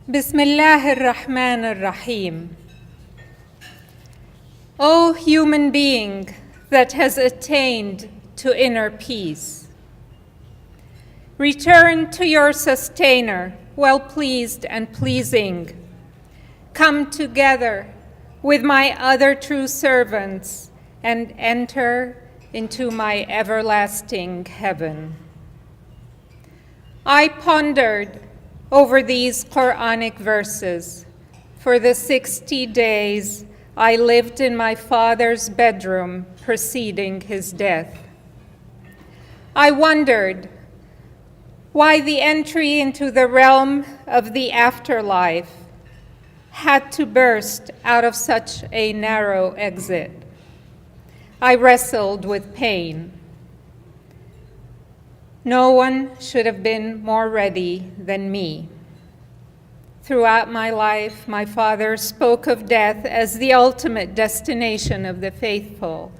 Bismillah ar-Rahman ar-Rahim. O human being that has attained to inner peace, return to your sustainer, well-pleased and pleasing. Come together with my other true servants and enter into my everlasting heaven. I pondered over these Quranic verses for the 60 days I lived in my father's bedroom preceding his death. I wondered why the entry into the realm of the afterlife had to burst out of such a narrow exit. I wrestled with pain. No one should have been more ready than me. Throughout my life, my father spoke of death as the ultimate destination of the faithful,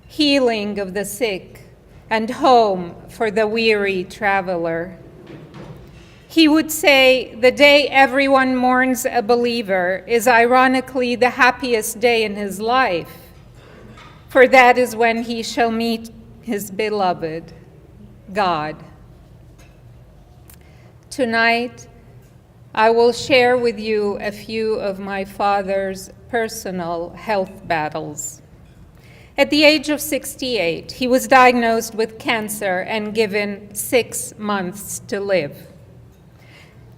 healing of the sick, and home for the weary traveler. He would say the day everyone mourns a believer is ironically the happiest day in his life, for that is when he shall meet his beloved, God. Tonight, I will share with you a few of my father's personal health battles. At the age of 68, he was diagnosed with cancer and given 6 months to live.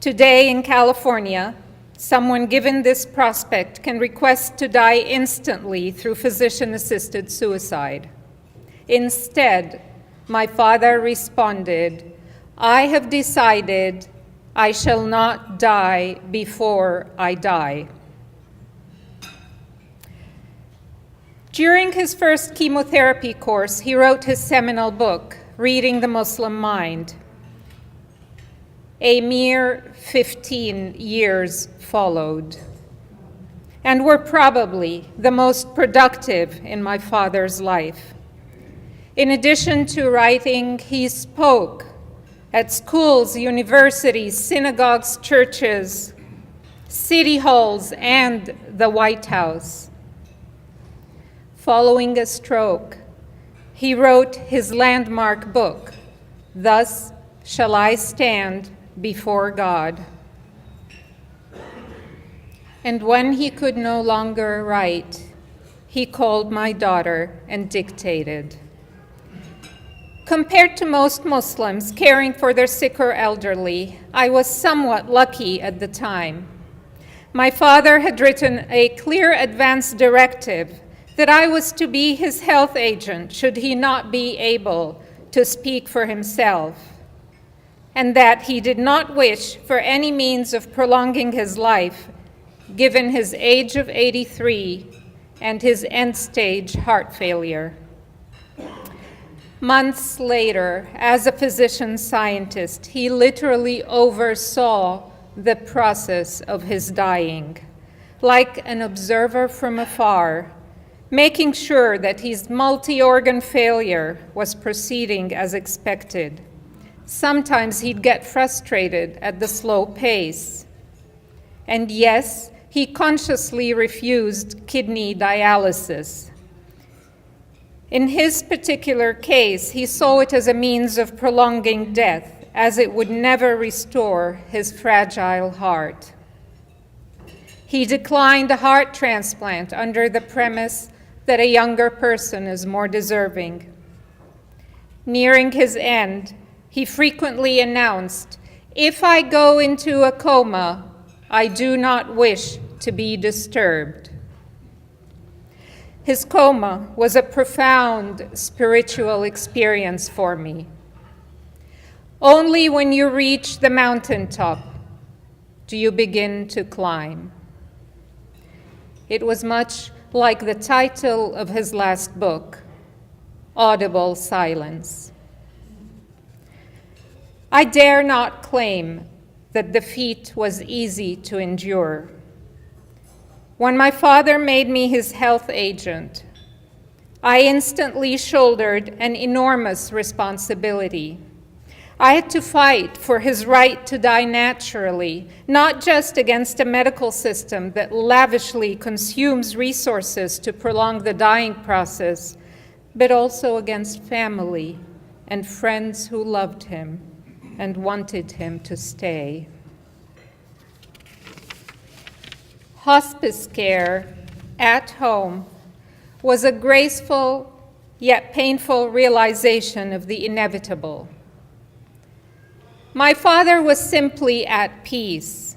Today in California, someone given this prospect can request to die instantly through physician-assisted suicide. Instead, my father responded, "I have decided I shall not die before I die." During his first chemotherapy course, he wrote his seminal book, Reading the Muslim Mind. A mere 15 years followed, and were probably the most productive in my father's life. In addition to writing, he spoke at schools, universities, synagogues, churches, city halls, and the White House. Following a stroke, he wrote his landmark book, Thus Shall I Stand Before God. And when he could no longer write, he called my daughter and dictated. Compared to most Muslims caring for their sick or elderly, I was somewhat lucky at the time. My father had written a clear advance directive that I was to be his health agent should he not be able to speak for himself, and that he did not wish for any means of prolonging his life, given his age of 83 and his end-stage heart failure. Months later, as a physician-scientist, he literally oversaw the process of his dying, like an observer from afar, making sure that his multi-organ failure was proceeding as expected. Sometimes he'd get frustrated at the slow pace. And yes, he consciously refused kidney dialysis. In his particular case, he saw it as a means of prolonging death, as it would never restore his fragile heart. He declined a heart transplant under the premise that a younger person is more deserving. Nearing his end, he frequently announced, "If I go into a coma, I do not wish to be disturbed." His coma was a profound spiritual experience for me. Only when you reach the mountaintop do you begin to climb. It was much like the title of his last book, Audible Silence. I dare not claim that defeat was easy to endure. When my father made me his health agent, I instantly shouldered an enormous responsibility. I had to fight for his right to die naturally, not just against a medical system that lavishly consumes resources to prolong the dying process, but also against family and friends who loved him and wanted him to stay. Hospice care at home was a graceful yet painful realization of the inevitable. My father was simply at peace.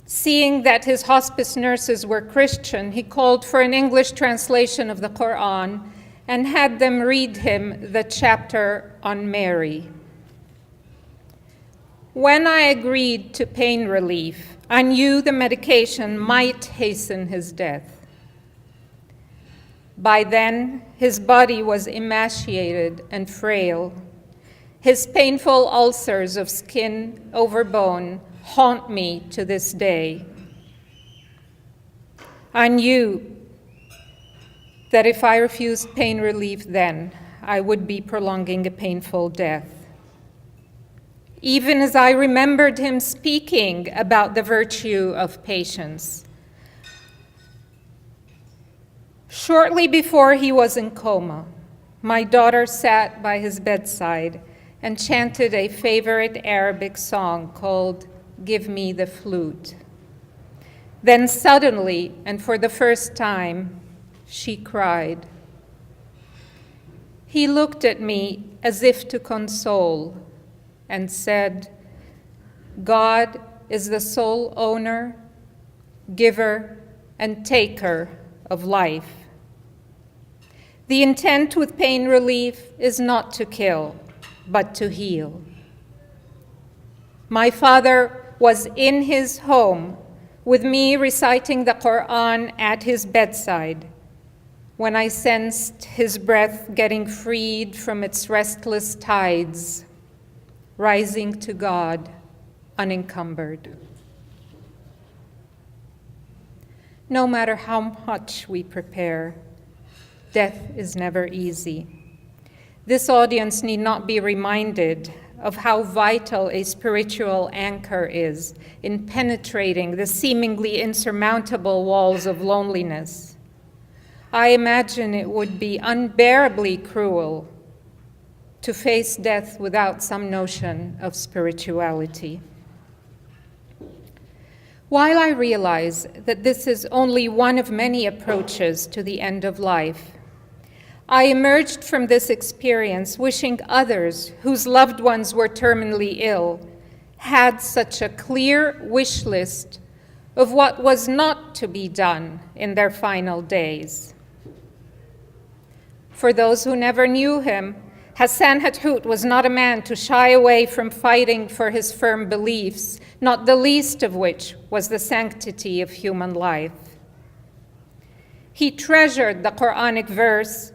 Seeing that his hospice nurses were Christian, he called for an English translation of the Quran and had them read him the chapter on Mary. When I agreed to pain relief, I knew the medication might hasten his death. By then, his body was emaciated and frail. His painful ulcers of skin over bone haunt me to this day. I knew that if I refused pain relief then, I would be prolonging a painful death. Even as I remembered him speaking about the virtue of patience. Shortly before he was in coma, my daughter sat by his bedside and chanted a favorite Arabic song called "Give Me the Flute." Then suddenly, and for the first time, she cried. He looked at me as if to console and said, "God is the sole owner, giver, and taker of life. The intent with pain relief is not to kill, but to heal." My father was in his home with me reciting the Quran at his bedside when I sensed his breath getting freed from its restless tides, rising to God unencumbered. No matter how much we prepare, death is never easy. This audience need not be reminded of how vital a spiritual anchor is in penetrating the seemingly insurmountable walls of loneliness. I imagine it would be unbearably cruel to face death without some notion of spirituality. While I realize that this is only one of many approaches to the end of life, I emerged from this experience wishing others whose loved ones were terminally ill had such a clear wish list of what was not to be done in their final days. For those who never knew him, Hassan Hathout was not a man to shy away from fighting for his firm beliefs, not the least of which was the sanctity of human life. He treasured the Quranic verse,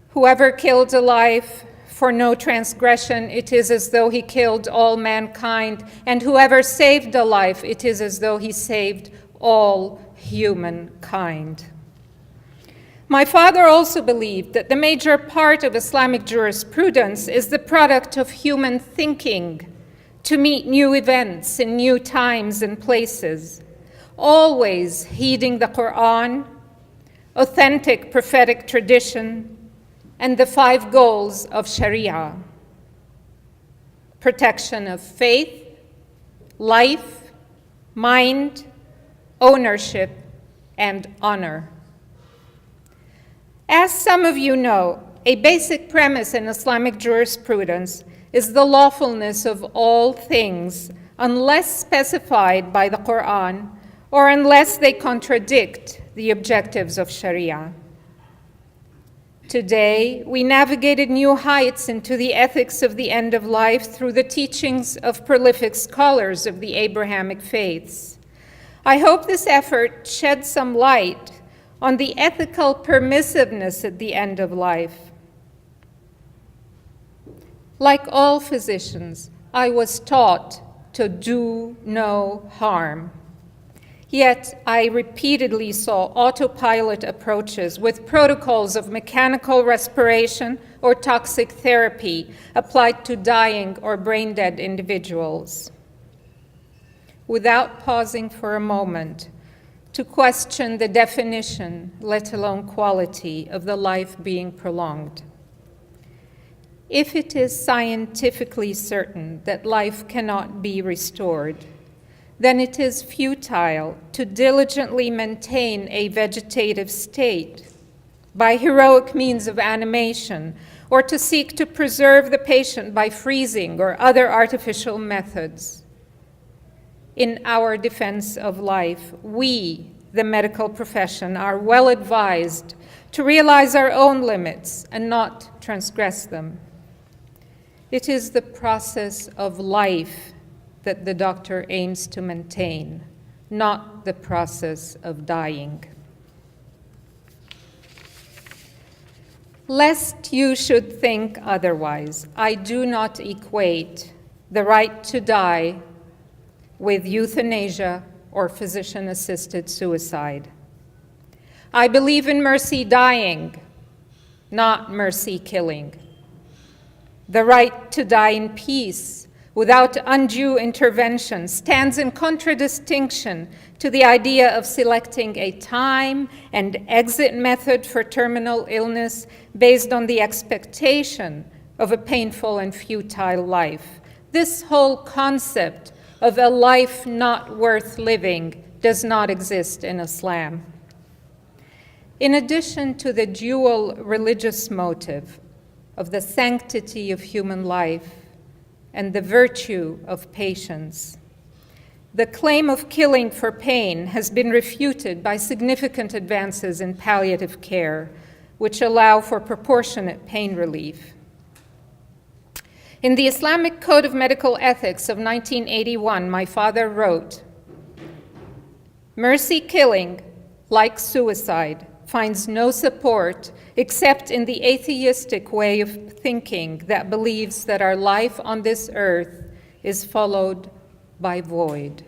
"Whoever killed a life for no transgression, it is as though he killed all mankind, and whoever saved a life, it is as though he saved all humankind." My father also believed that the major part of Islamic jurisprudence is the product of human thinking to meet new events in new times and places, always heeding the Quran, authentic prophetic tradition, and the 5 goals of Sharia: protection of faith, life, mind, ownership, and honor. As some of you know, a basic premise in Islamic jurisprudence is the lawfulness of all things unless specified by the Quran or unless they contradict the objectives of Sharia. Today, we navigated new heights into the ethics of the end of life through the teachings of prolific scholars of the Abrahamic faiths. I hope this effort sheds some light on the ethical permissiveness at the end of life. Like all physicians, I was taught to do no harm. Yet I repeatedly saw autopilot approaches with protocols of mechanical respiration or toxic therapy applied to dying or brain-dead individuals. Without pausing for a moment to question the definition, let alone quality, of the life being prolonged. If it is scientifically certain that life cannot be restored, then it is futile to diligently maintain a vegetative state by heroic means of animation, or to seek to preserve the patient by freezing or other artificial methods. In our defense of life, we, the medical profession, are well advised to realize our own limits and not transgress them. It is the process of life that the doctor aims to maintain, not the process of dying. Lest you should think otherwise, I do not equate the right to die with euthanasia or physician-assisted suicide. I believe in mercy dying, not mercy killing. The right to die in peace without undue intervention stands in contradistinction to the idea of selecting a time and exit method for terminal illness based on the expectation of a painful and futile life. This whole concept of a life not worth living does not exist in Islam. In addition to the dual religious motive of the sanctity of human life and the virtue of patience, the claim of killing for pain has been refuted by significant advances in palliative care, which allow for proportionate pain relief. In the Islamic Code of Medical Ethics of 1981, my father wrote, "Mercy killing, like suicide, finds no support except in the atheistic way of thinking that believes that our life on this earth is followed by void."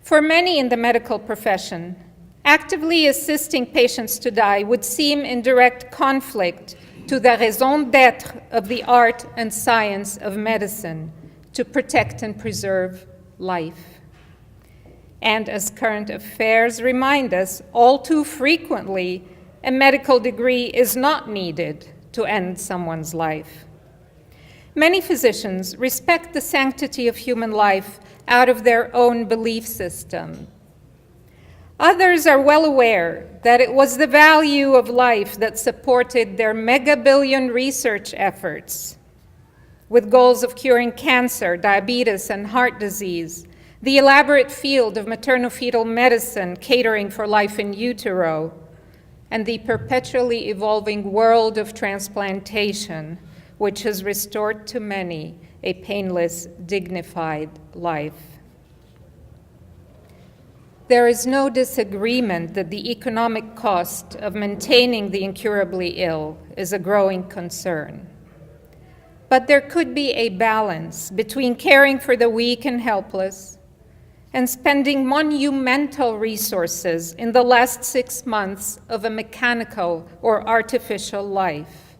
For many in the medical profession, actively assisting patients to die would seem in direct conflict to the raison d'être of the art and science of medicine, to protect and preserve life. And as current affairs remind us, all too frequently, a medical degree is not needed to end someone's life. Many physicians respect the sanctity of human life out of their own belief system. Others are well aware that it was the value of life that supported their mega-billion research efforts, with goals of curing cancer, diabetes, and heart disease, the elaborate field of maternal-fetal medicine catering for life in utero, and the perpetually evolving world of transplantation, which has restored to many a painless, dignified life. There is no disagreement that the economic cost of maintaining the incurably ill is a growing concern. But there could be a balance between caring for the weak and helpless and spending monumental resources in the last 6 months of a mechanical or artificial life.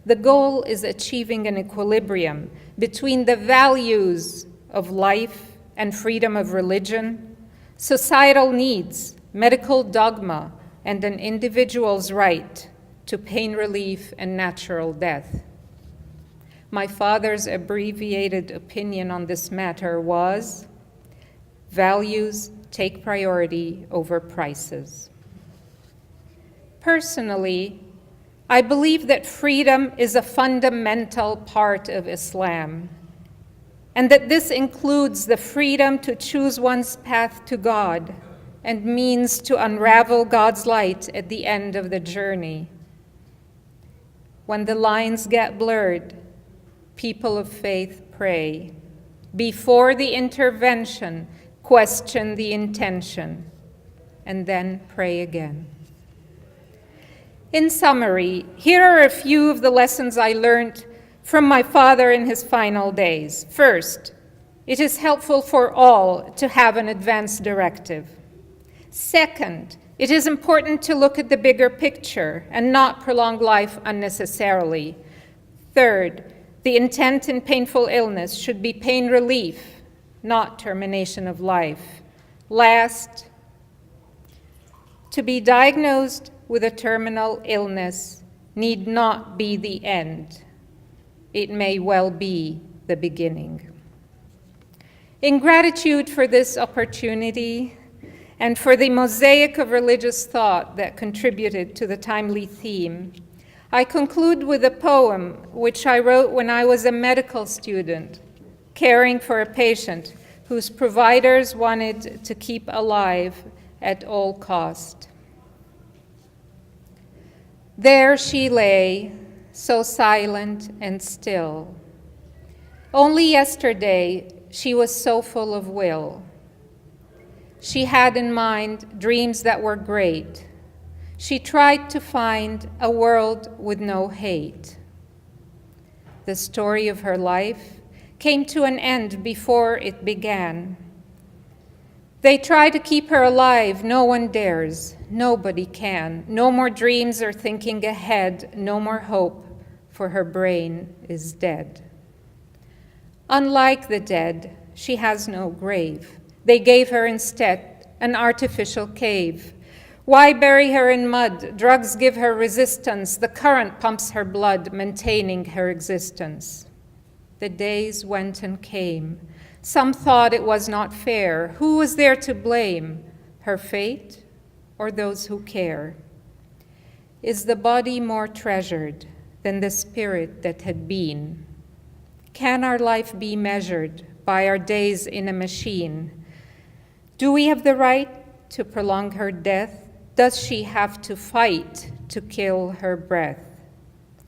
The goal is achieving an equilibrium between the values of life and freedom of religion, societal needs, medical dogma, and an individual's right to pain relief and natural death. My father's abbreviated opinion on this matter was, values take priority over prices. Personally, I believe that freedom is a fundamental part of Islam, and that this includes the freedom to choose one's path to God and means to unravel God's light at the end of the journey. When the lines get blurred, people of faith pray. Before the intervention, question the intention, and then pray again. In summary, here are a few of the lessons I learned from my father in his final days. First, It is helpful for all to have an advance directive. Second, it is important to look at the bigger picture and not prolong life unnecessarily. Third, the intent in painful illness should be pain relief, not termination of life. Last, to be diagnosed with a terminal illness need not be the end. It may well be the beginning. In gratitude for this opportunity and for the mosaic of religious thought that contributed to the timely theme, I conclude with a poem which I wrote when I was a medical student, caring for a patient whose providers wanted to keep alive at all cost. There she lay, so silent and still. Only yesterday, she was so full of will. She had in mind dreams that were great. She tried to find a world with no hate. The story of her life came to an end before it began. They try to keep her alive, no one dares, nobody can. No more dreams or thinking ahead, no more hope, for her brain is dead. Unlike the dead, she has no grave. They gave her instead an artificial cave. Why bury her in mud? Drugs give her resistance. The current pumps her blood, maintaining her existence. The days went and came. Some thought it was not fair. Who was there to blame? Her fate or those who care? Is the body more treasured than the spirit that had been? Can our life be measured by our days in a machine? Do we have the right to prolong her death? Does she have to fight to kill her breath?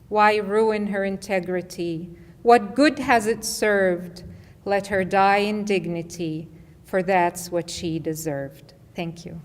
Why ruin her integrity? What good has it served? Let her die in dignity, for that's what she deserved. Thank you.